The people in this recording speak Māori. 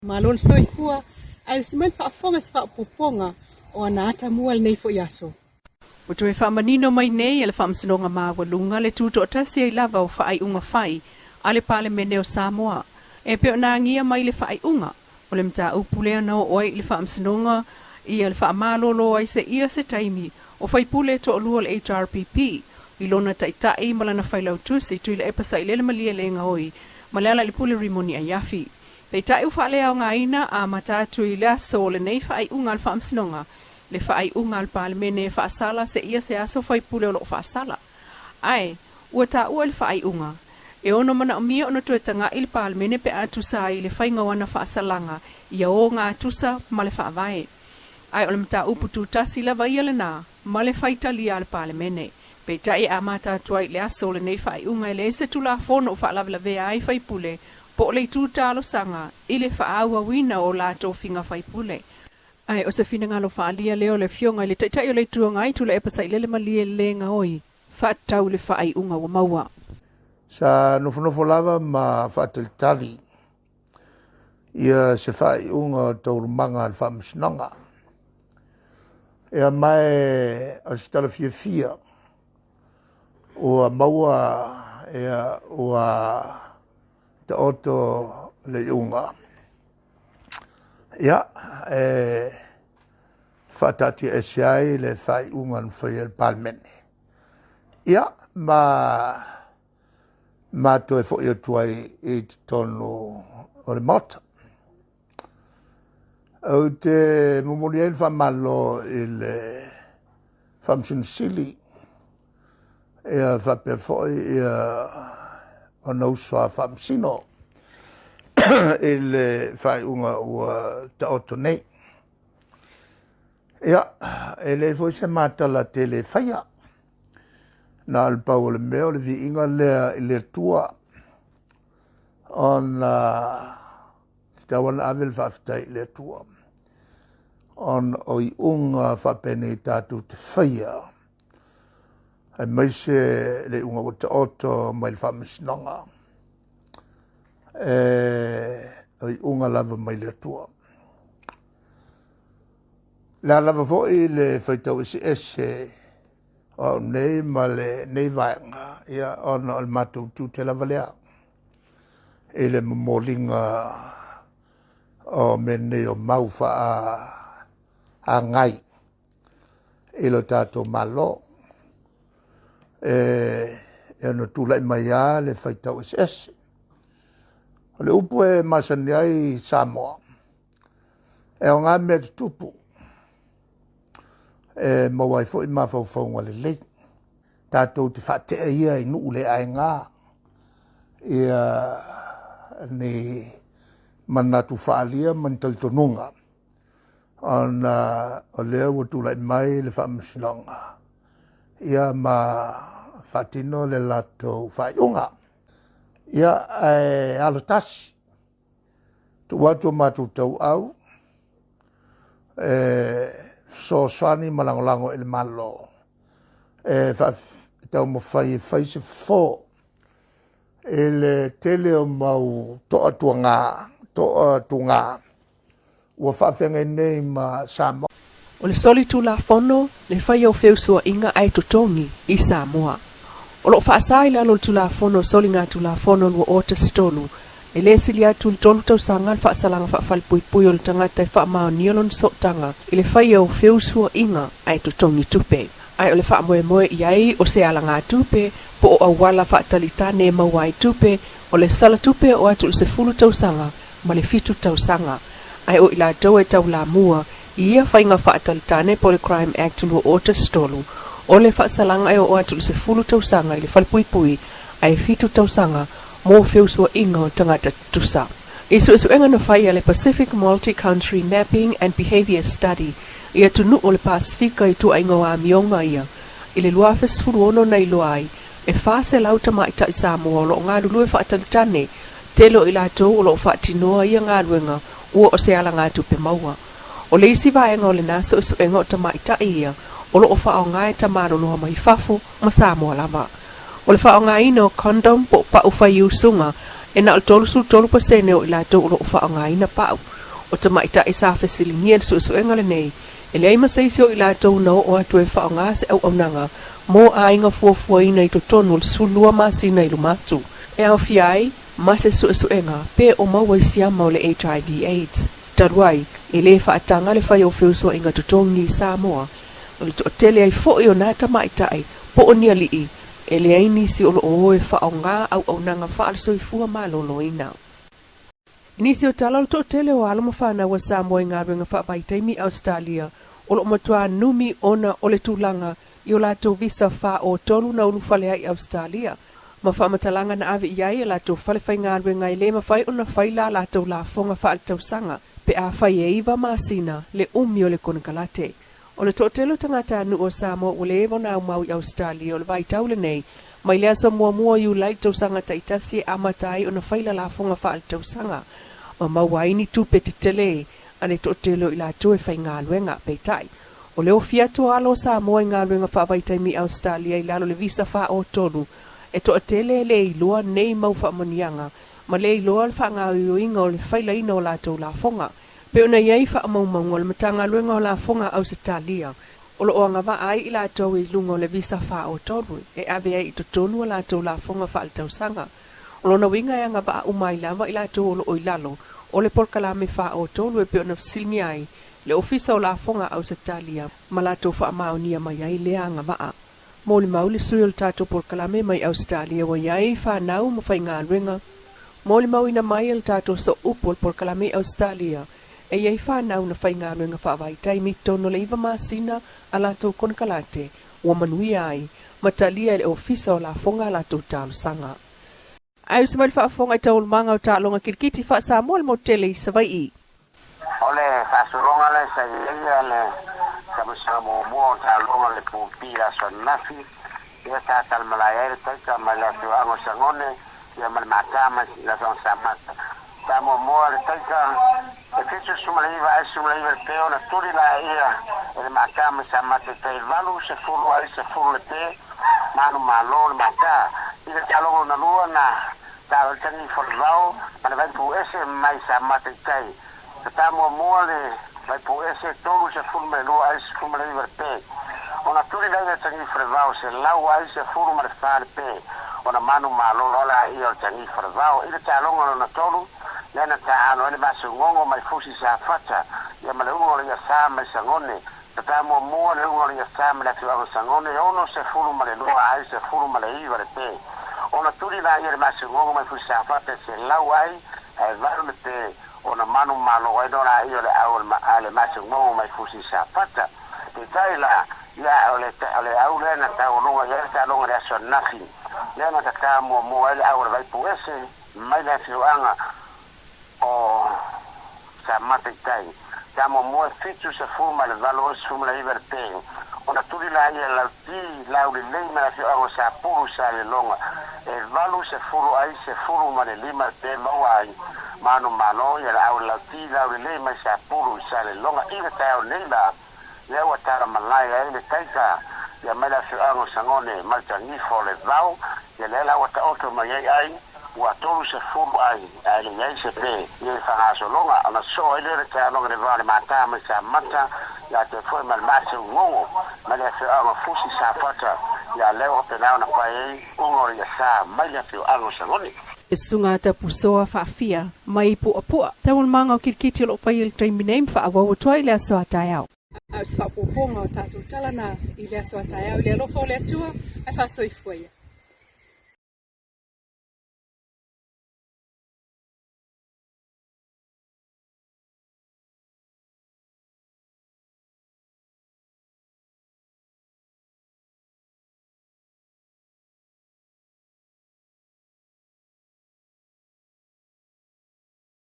Malol soifua ai simen fa fonga sfa puponga o na ata mual nei fo yaso. O te wha manino mai nei ele wha msinonga mawalunga le tuto o tasi ai lava o wha ai unga whai ale pale mene o Samoa. E peo na ngia mai le wha ai unga o le mta upulea na o oi le wha msinonga i le wha malolo ai se ia se taimi o whai pule to olua le HRPP i lona taitai malana whailau tusi tui le epasa i lele malia le ngaoi malala li pule rimoni a yafi. Pei tai ufa lea o ngā ina a matatu i lea so le nei wha ai unga le wha msinonga le whaai unga al palemene whaasala se ia se aso whai pule o lo whaasala. Ai, ua tā ua le whaai unga. E ono mana o mia ono tuetanga i le palemene pe atusa i le whainga wana whaasalanga i o ngā atusa ma le whaavae. Ai o le mta uputu tasi la vai le nā, ma le whaitali a le palemene. Pe tai a matatu ai le aso le nei whaai unga i le se tula fono o whaalavelawe ai whai pule po le tūtalo sanga i le whaaua wina o la tofinga whai pule. Ai o se fina ngalo whaalia leo le fionga le taitai o le tuanga i tula epasa i lele malie le ngaoi. Whaatau le whaai unga wa maua. Sa nofo lava ma whaatalitali. Ia se whaai unga taurumanga al whaamsinanga. Ia mai a se tala fia. O a maua ia o a te oto le unga. Ia, whaatati esiai le whai ungan whai el palmene. Ia, ma toe fo ia tuai i te tono o le mota. Au te mumuriain whamalo i le whamsinsili. Ia whape foi ia o nauswa whamsino. Il fai unga ua ta oto nei. Ia, ele foi se mata la tele faia. Na al pau le meo le vi inga lea i le tua. On tawan avel faftai le tua. On oi unga fapene tatu te faia. Ai mai se le unga o ta oto mai le whamisnanga. Oi unga lava mai le tua. La lava foi le whaitau ese o nei ma le nei vaenga ia ona al matou tu te lava lea. E le molinga o mene o maufa a ngai. E lo tato malo. E no tulai mai a le whaitau ese. Le upu e masani ai Samoa. E o ngā mea te tupu. E mawai fo i mawhauwhaunga le lei. Tātou te whatea ia i nuu le ai ngā. Ia ni manatu whaalia mantaltonunga. Ana o lea watu lai mai le whaamisilanga. Ia ma whatino le lato whaiunga. Ia alotasi. Tu watu matu tau au. So swani malangolango il malo. Tau mo fai se fo. Il tele o mau toa tuanga. Ua whawhenga nei ma Samoa. O le soli tu la fono, le whai au wheusua inga ai totongi i Samoa. O lo whaasai la lo tu la fono soli ngā tu la fono lua ota stolu. E le sili atu le tolu tau sanga le whaasalanga whaafalipui o le tangata e whaamao niolon sotanga. I le whai au wheusua inga ai totongi tupe. Ai o le whaamoe iai o se ala ngā tupe, po o awala whaatalitane e mawai tupe, o le sala tupe o atu le se fulu tau sanga, ma le fitu tau sanga. Ai o ila tau e tau la mua, ia whainga whaatalitane po le Crime Act lua ota stolu. O le whaasalanga e o atu le se fulu tau sanga i le whalipui ai fitu tau sanga, mō whiusua inga o tangata tusa. Isu enga na whai le Pacific Multi-Country Mapping and Behavior Study, ia tunu o le Pasifika i tu ainga wa mionga ia. I le lua fesfulu ono na ilo ai, e whaase lauta maita i Samoa o lo ngā lulu e whaatalitane, telo i lato o lo whaatinoa ia ngā ruenga, ua o se ala ngā tupe maua. O le isi vaenga o le nasa isu enga o tamaita ia, o lo o whao ngā e tamaro loa mai fafu ma Samoa lava. O le whao ngā ina o condom po pa uwhai usunga, e na o tolu 3% o i lato o lo o whao ngā ina pau. O te maita i sa fesilingia le suesuenga le nei, e le aima seisio i la tau na o atu e whaonga se au aunanga, mo a inga fuafuaina i to tonu le sulua masina i lumatu. E au fiai, ma se suesuenga, pe o maua i siama o le HIV AIDS. Taruai, e le whaatanga le whai o whiusua inga tutongi i Samoa, o le tele ai fo i o nata maitai, po o nia lii, e le aini si o lo o e whaonga au aunanga wha so i fua malolo ina. Nisi o tala o to tele o alama whana wa Samoa i ngā renga whapaitaimi Australia, o lo matua numi ona o le tūlanga i o lato visa wha o tolu na ulufalea i Australia. Ma whaamatalanga na awe iai e lato whalewhai ngā renga i le mawhai o na whaila lato la fonga wha al tausanga, pe a whai e iwa maasina le umi o le konakalate. O le tōtelo tangata anu o Samoa o le evo na umau i Australia o le vai taule nei, mai lea so mua i ulai tausanga taitasi e amatai o na whaila la fonga wha al tausanga. Ma mauaini tupe te tele, ane tōtelo i la tue whai ngā luenga peitai. O leo fiatu alo Samoa i ngā luenga whaavaitaimi Australia i lalo le visa wha o tonu, e tōtele Leilua nei mau whaamanianga, ma Leilua le wha ngā uinga o le whaila ina o la tau la fonga. Pe ona iai wha amaumanga o le matanga luenga o la fonga Australia, o lo oanga wa ai i la tau i lunga o le visa wha o tonu, e awe ai i tonu o la tau la fonga wha al tausanga. O lona winga e anga wa umai lava i la tau o lo oilalo, o le porkalame wha o tolu e pe ona fasilni ai, le ofisa o la fonga Australia, ma la tau wha maonia mai ai le anga waa. Mo le mauli sui o le tato porkalame mai Australia wa iai wha nau ma whai ngā luenga. Mo le mauina mai el tato so upo le porkalame Australia, e iai wha nau na whai ngā luenga wha vaitai mi tono le iwa masina a la tau konkalate, wa manui ai, ma talia le ofisa o la fonga la tau talo sanga. Ai se mai whaafonga i taul manga o tālonga kirikiti wha Samoa le motele i savai i. Ole whaasoronga le sa ileia le kamusanga mo tālonga le pūpira so nafi. Ia tā talmalaya le taika mai la tuango sangone, ia mai matama la son samata. Tā mo le taika, e kitu sumaleiva ai sumaleiva le peo na turi la ia, e le matama samata te valu se furu ai se furu le pe, manu malo le mata. Ina tālonga na lua na tālo tangi whalvau, mana vai pu ese mai sa mate kai. Tata mua le vai pu ese tolu se fulme lua ai se fulme le pe. Ona turi lai tangi whalvau se lau ai se fulme le whare pe. Ona manu malo lola i o tangi whalvau. Ina tālonga na tolu, lena ta ano ene masu ngongo mai fusi sa fata. Ia male ungo le sa mai sangone. Tata mua le ungo le sa mai la tuago sangone. Ono se fulme le lua ai se fulme le iwa le pe. Ona turi la ia masu ngongo mai fusi sa fata se lau ai e varu le te ona manu malo ai dona ia le au le masu ngongo mai fusi sa fata te tai la ia ole au le na ta longa ia ta longa le so nafi ia na ta ka mo ai au le vai puese mai la fianga o sa mate tai ta mo fitu se fuma le valo suma le verte ona turi la ia la ti la le lima la fianga sa puru sa le longa e valu se furu ai se furu ma le lima te mau ai manu malo ia la au la ti la le lima sa puru sa le longa i te au neila ia wa tara malai ai le taika ia mai la fianga sangone malta ni fo le vau ia la wa ta auto mai ai wa tolu se furu ai le ia se pe ia fa so longa ana so ile le ta longa le vale mata ma sa mata ia te foi mal maso ngongo ma le fianga fusi sa fata ia leo pe na pai ungo ia sa mai ia fianga sangone E sunga ta pusoa whaafia, mai pua. Tawal manga o kirikiti lo whai il traimi name wha awa o toa ilea soa tai au. Au se whapoponga o tātou talana i lea soa tai au, i lea lofo o lea tua, ai wha soifua ia.